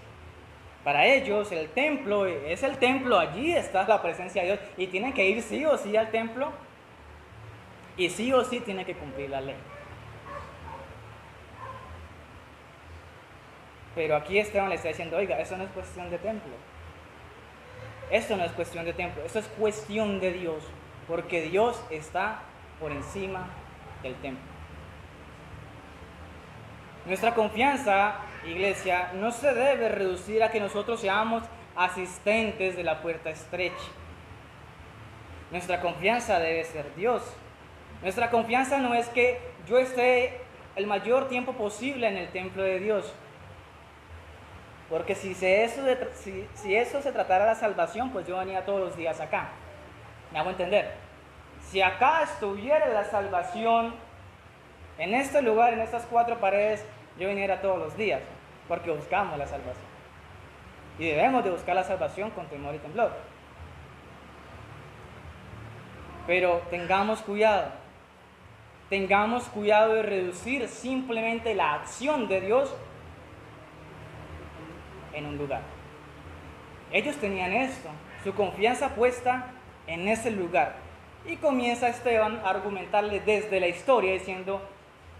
Para ellos el templo es el templo, allí está la presencia de Dios y tienen que ir sí o sí al templo y sí o sí tienen que cumplir la ley. Pero aquí Esteban le está diciendo, oiga, eso no es cuestión de templo. Esto no es cuestión de templo, esto es cuestión de Dios, porque Dios está por encima del templo. Nuestra confianza, iglesia, no se debe reducir a que nosotros seamos asistentes de la puerta estrecha. Nuestra confianza debe ser Dios. Nuestra confianza no es que yo esté el mayor tiempo posible en el templo de Dios. Porque si eso se tratara de la salvación, pues yo venía todos los días acá. ¿Me hago entender? Si acá estuviera la salvación, en este lugar, en estas cuatro paredes, yo viniera todos los días, porque buscamos la salvación. Y debemos de buscar la salvación con temor y temblor. Pero tengamos cuidado de reducir simplemente la acción de Dios en un lugar. Ellos tenían esto, su confianza puesta en ese lugar. Y comienza Esteban a argumentarle desde la historia diciendo,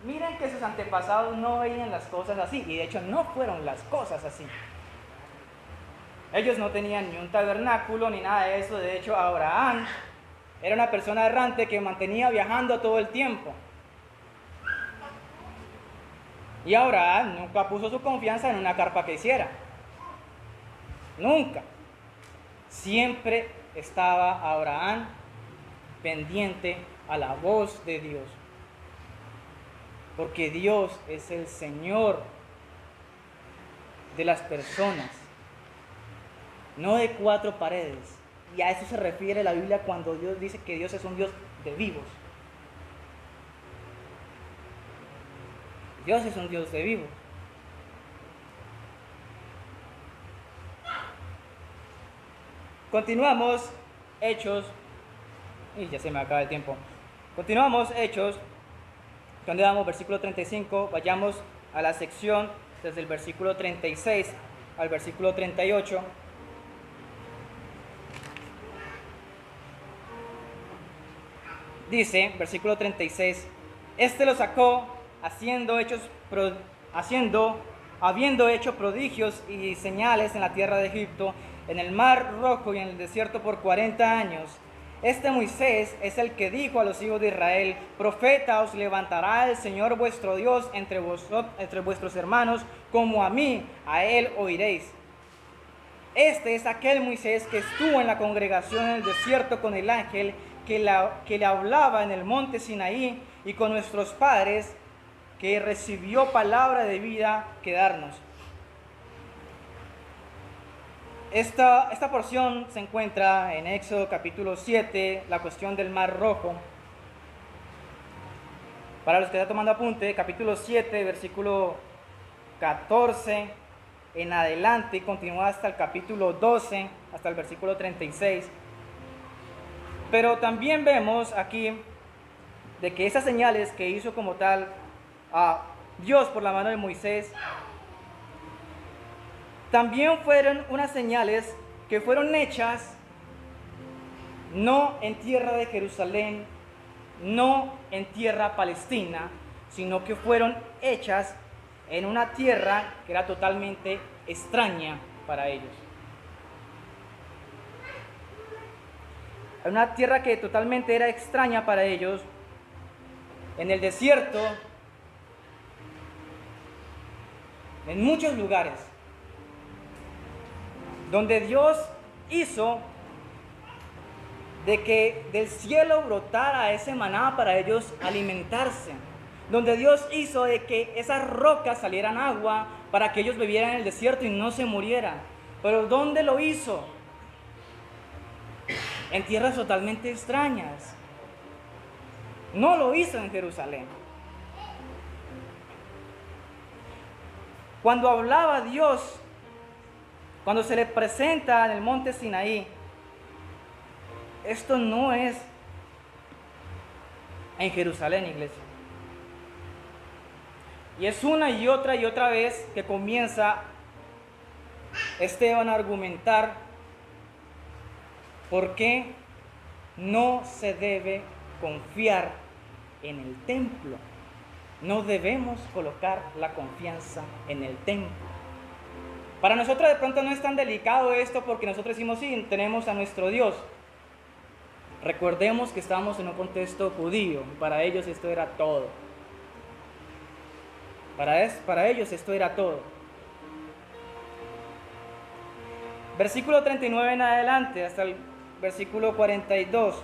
miren que sus antepasados no veían las cosas así, y de hecho no fueron las cosas así. Ellos no tenían ni un tabernáculo ni nada de eso. De hecho, Abraham Era una persona errante que mantenía viajando todo el tiempo. Y Abraham nunca puso su confianza en una carpa que hiciera. Nunca. Siempre estaba Abraham pendiente a la voz de Dios. Porque Dios es el Señor de las personas, no de cuatro paredes. Y a eso se refiere la Biblia cuando Dios dice que Dios es un Dios de vivos. Dios es un Dios de vivos. Continuamos Hechos, y ya se me acaba el tiempo. Continuamos Hechos, donde damos versículo 35, vayamos a la sección desde el versículo 36 al versículo 38. Dice, versículo 36, este lo sacó habiendo hecho prodigios y señales en la tierra de Egipto, en el mar Rojo y en el desierto por 40 años. Este Moisés es el que dijo a los hijos de Israel: profeta os levantará el Señor vuestro Dios entre vuestros hermanos, como a mí, a él oiréis. Este es aquel Moisés que estuvo en la congregación en el desierto con el ángel que le hablaba en el monte Sinaí, y con nuestros padres, que recibió palabra de vida que darnos. Esta porción se encuentra en Éxodo capítulo 7, la cuestión del Mar Rojo. Para los que están tomando apunte, capítulo 7, versículo 14 en adelante, y continúa hasta el capítulo 12, hasta el versículo 36. Pero también vemos aquí de que esas señales que hizo como tal a Dios por la mano de Moisés, también fueron unas señales que fueron hechas no en tierra de Jerusalén, no en tierra palestina, sino que fueron hechas en una tierra que era totalmente extraña para ellos. Una tierra que totalmente era extraña para ellos, en el desierto, en muchos lugares, donde Dios hizo de que del cielo brotara ese maná para ellos alimentarse, donde Dios hizo de que esas rocas salieran agua para que ellos bebieran en el desierto y no se murieran. Pero ¿dónde lo hizo? En tierras totalmente extrañas. No lo hizo en Jerusalén. Cuando hablaba Dios, cuando se le presenta en el monte Sinaí, esto no es en Jerusalén, iglesia. Y es una y otra vez que comienza Esteban a argumentar por qué no se debe confiar en el templo. No debemos colocar la confianza en el templo. Para nosotros de pronto no es tan delicado esto porque nosotros decimos sí, tenemos a nuestro Dios. Recordemos que estamos en un contexto judío. Para ellos esto era todo. Para ellos esto era todo. Versículo 39 en adelante hasta el versículo 42.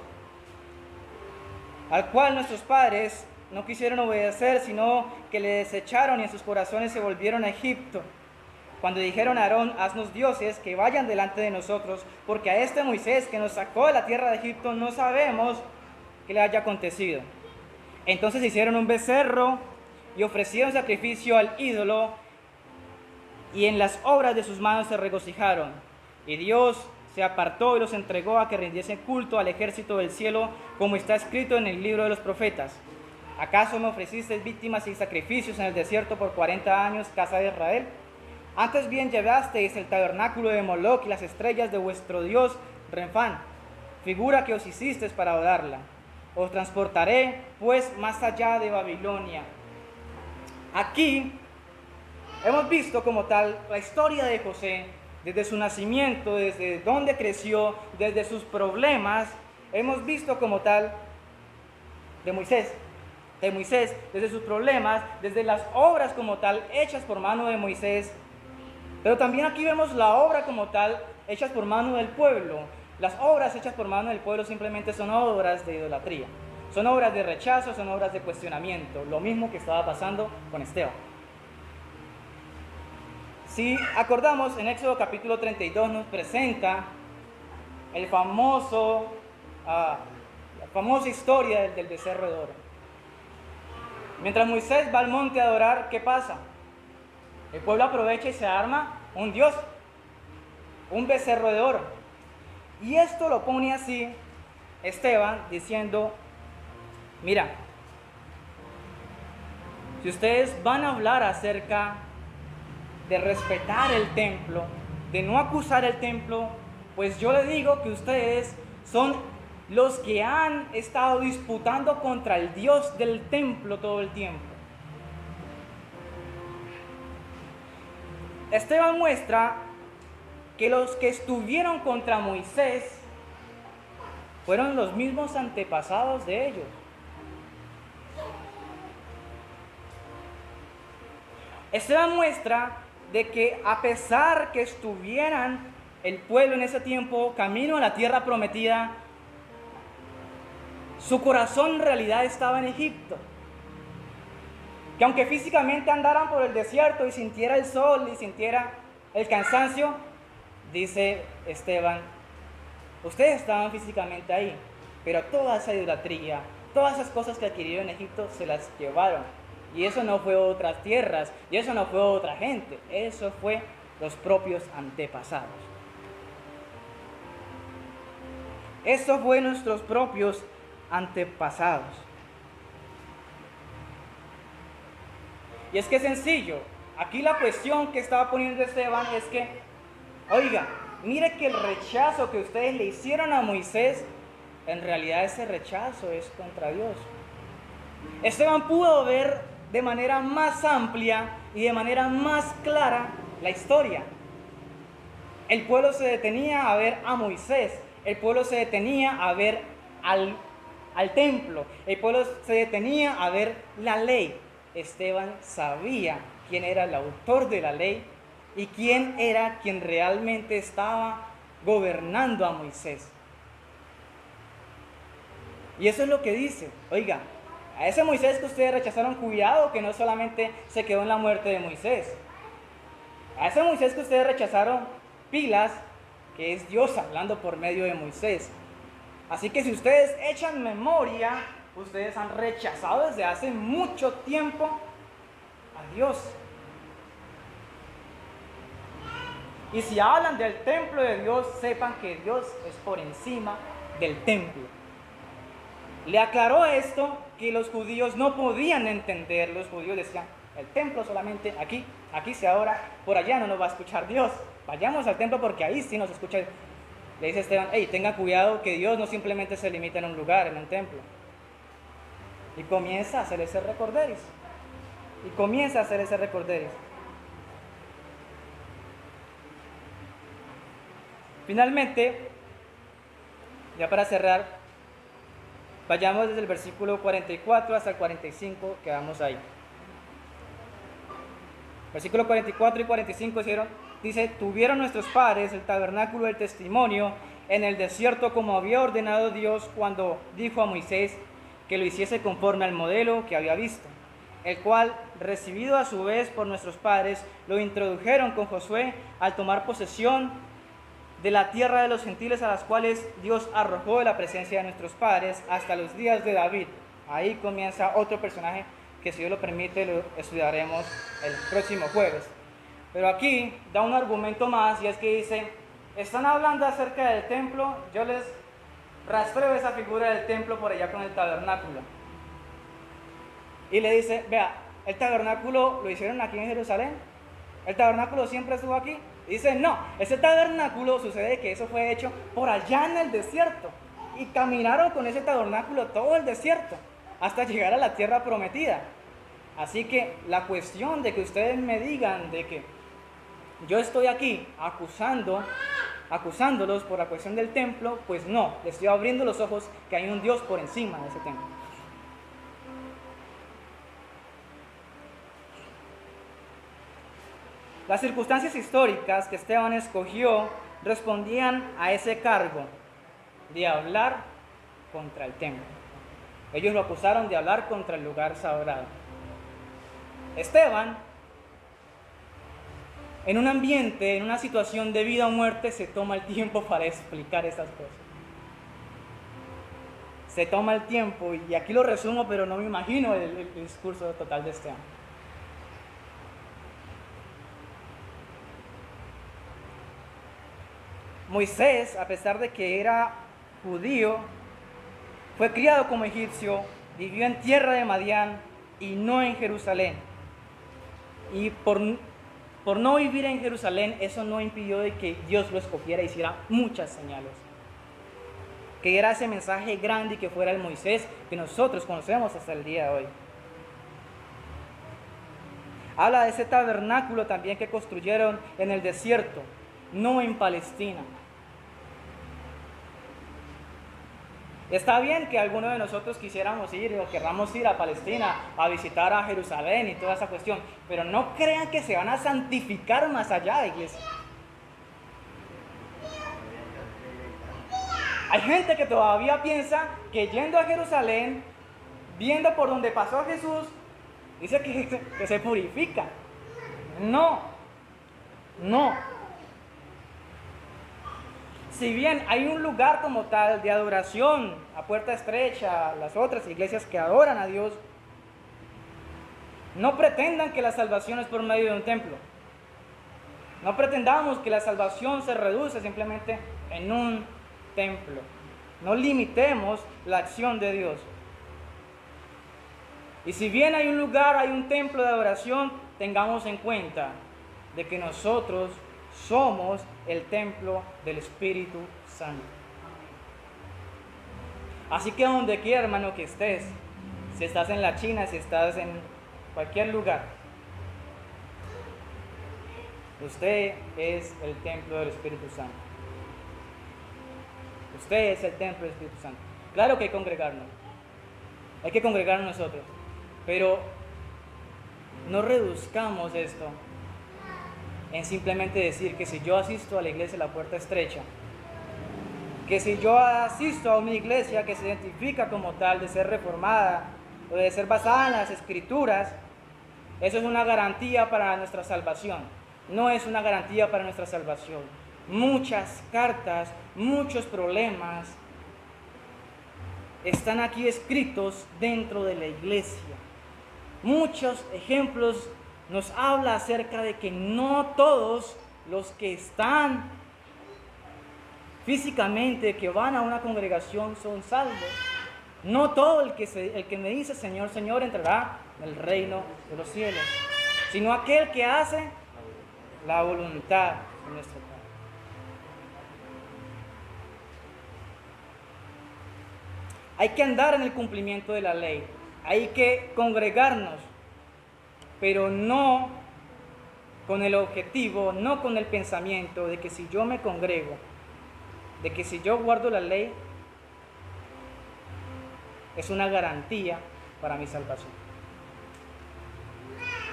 Al cual nuestros padres no quisieron obedecer, sino que le desecharon y en sus corazones se volvieron a Egipto. Cuando dijeron a Aarón: haznos dioses que vayan delante de nosotros, porque a este Moisés que nos sacó de la tierra de Egipto no sabemos qué le haya acontecido. Entonces hicieron un becerro y ofrecieron sacrificio al ídolo, y en las obras de sus manos se regocijaron. Y Dios se apartó y los entregó a que rindiesen culto al ejército del cielo, como está escrito en el libro de los profetas. ¿Acaso me ofrecisteis víctimas y sacrificios en el desierto por 40 años, casa de Israel? Antes bien llevasteis el tabernáculo de Moloc y las estrellas de vuestro dios Renfán, figura que os hicisteis para adorarla. Os transportaré pues más allá de Babilonia. Aquí hemos visto como tal la historia de José, desde su nacimiento, desde dónde creció, desde sus problemas, hemos visto como tal de Moisés, desde sus problemas, desde las obras como tal hechas por mano de Moisés, pero también aquí vemos la obra como tal hechas por mano del pueblo. Las obras hechas por mano del pueblo simplemente son obras de idolatría, son obras de rechazo, son obras de cuestionamiento, lo mismo que estaba pasando con Esteban. Si acordamos, en Éxodo capítulo 32 nos presenta la famosa historia del becerro de oro. Mientras Moisés va al monte a adorar, ¿qué pasa? El pueblo aprovecha y se arma un dios, un becerro de oro. Y esto lo pone así Esteban diciendo, mira, si ustedes van a hablar acerca de respetar el templo, de no acusar el templo, pues yo les digo que ustedes son los que han estado disputando contra el Dios del templo todo el tiempo. Esteban muestra que los que estuvieron contra Moisés fueron los mismos antepasados de ellos. Esteban muestra de que a pesar que estuvieran el pueblo en ese tiempo camino a la tierra prometida, su corazón en realidad estaba en Egipto. Que aunque físicamente andaran por el desierto y sintiera el sol y sintiera el cansancio, dice Esteban, ustedes estaban físicamente ahí, pero toda esa idolatría, todas esas cosas que adquirieron en Egipto se las llevaron. Y eso no fue otras tierras, y eso no fue otra gente, eso fue los propios antepasados. Eso fue nuestros propios antepasados. Y es que es sencillo. Aquí la cuestión que estaba poniendo Esteban es que, oiga, mire que el rechazo que ustedes le hicieron a Moisés, en realidad ese rechazo es contra Dios. Esteban pudo ver de manera más amplia y de manera más clara la historia. El pueblo se detenía a ver a Moisés, el pueblo se detenía a ver al templo, el pueblo se detenía a ver la ley. Esteban sabía quién era el autor de la ley y quién era quien realmente estaba gobernando a Moisés. Y eso es lo que dice, oiga, a ese Moisés que ustedes rechazaron, cuidado que no solamente se quedó en la muerte de Moisés. A ese Moisés que ustedes rechazaron, pilas, que es Dios hablando por medio de Moisés. Así que si ustedes echan memoria, ustedes han rechazado desde hace mucho tiempo a Dios. Y si hablan del templo de Dios, sepan que Dios es por encima del templo. Le aclaró esto que los judíos no podían entender. Los judíos decían, el templo solamente aquí se adora, por allá no nos va a escuchar Dios. Vayamos al templo porque ahí sí nos escucha. Le dice Esteban, hey, tenga cuidado que Dios no simplemente se limita en un lugar, en un templo. Y comienza a hacer ese recorderis. Finalmente, ya para cerrar, vayamos desde el versículo 44 hasta el 45, quedamos ahí. Versículo 44 y 45 dice, tuvieron nuestros padres el tabernáculo del testimonio en el desierto como había ordenado Dios cuando dijo a Moisés que lo hiciese conforme al modelo que había visto, el cual, recibido a su vez por nuestros padres, lo introdujeron con Josué al tomar posesión de la tierra de los gentiles a las cuales Dios arrojó de la presencia de nuestros padres hasta los días de David. Ahí comienza otro personaje que, si Dios lo permite, lo estudiaremos el próximo jueves. Pero aquí da un argumento más, y es que dice, están hablando acerca del templo, yo les rastreo esa figura del templo por allá con el tabernáculo. Y le dice, vea, el tabernáculo lo hicieron aquí en Jerusalén, el tabernáculo siempre estuvo aquí. Y dice, no, ese tabernáculo sucede que eso fue hecho por allá en el desierto. Y caminaron con ese tabernáculo todo el desierto hasta llegar a la tierra prometida. Así que la cuestión de que ustedes me digan de que yo estoy aquí acusando acusándolos por la cuestión del templo, pues no, les estoy abriendo los ojos que hay un Dios por encima de ese templo. Las circunstancias históricas que Esteban escogió respondían a ese cargo de hablar contra el templo. Ellos lo acusaron de hablar contra el lugar sagrado. Esteban, en un ambiente, en una situación de vida o muerte, se toma el tiempo para explicar esas cosas. Se toma el tiempo, y aquí lo resumo, pero no me imagino el discurso total de Esteban. Moisés, a pesar de que era judío, fue criado como egipcio, vivió en tierra de Madián y no en Jerusalén. Y por no vivir en Jerusalén, eso no impidió de que Dios lo escogiera y hiciera muchas señales. Que era ese mensaje grande y que fuera el Moisés que nosotros conocemos hasta el día de hoy. Habla de ese tabernáculo también que construyeron en el desierto, no en Palestina. Está bien que algunos de nosotros quisiéramos ir o querramos ir a Palestina a visitar a Jerusalén y toda esa cuestión, pero no crean que se van a santificar más allá, iglesia. Hay gente que todavía piensa que yendo a Jerusalén, viendo por donde pasó Jesús, dice que se purifica. No. Si bien hay un lugar como tal de adoración a puerta estrecha, las otras iglesias que adoran a Dios, no pretendan que la salvación es por medio de un templo. No pretendamos que la salvación se reduce simplemente en un templo. No limitemos la acción de Dios. Y si bien hay un lugar, hay un templo de adoración, tengamos en cuenta de que nosotros somos el templo del Espíritu Santo. Así que donde quiera, hermano, que estés, si estás en la China, si estás en cualquier lugar, usted es el templo del Espíritu Santo. Usted es el templo del Espíritu Santo. Claro que hay que congregarnos nosotros, pero no reduzcamos esto en simplemente decir que si yo asisto a la iglesia La Puerta Estrecha, que si yo asisto a una iglesia que se identifica como tal de ser reformada o de ser basada en las Escrituras, eso es una garantía para nuestra salvación. No es una garantía para nuestra salvación. Muchas cartas, muchos problemas están aquí escritos dentro de la iglesia. Muchos ejemplos nos habla acerca de que no todos los que están físicamente, que van a una congregación, son salvos. No todo el que me dice Señor, Señor, entrará en el reino de los cielos, sino aquel que hace la voluntad de nuestro Padre. Hay que andar en el cumplimiento de la ley, hay que congregarnos, pero no con el objetivo, no con el pensamiento de que si yo me congrego, de que si yo guardo la ley, es una garantía para mi salvación.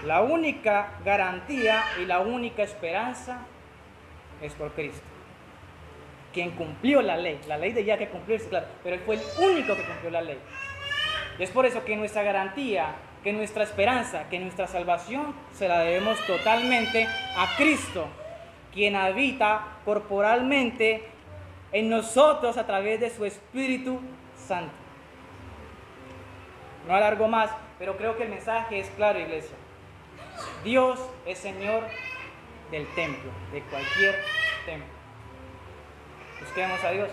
La única garantía y la única esperanza es por Cristo, quien cumplió la ley. La ley debía que cumplirse, claro, pero Él fue el único que cumplió la ley. Y es por eso que nuestra garantía, que nuestra esperanza, que nuestra salvación se la debemos totalmente a Cristo, quien habita corporalmente en nosotros a través de su Espíritu Santo. No alargo más, pero creo que el mensaje es claro, iglesia. Dios es Señor del templo, de cualquier templo. Busquemos a Dios.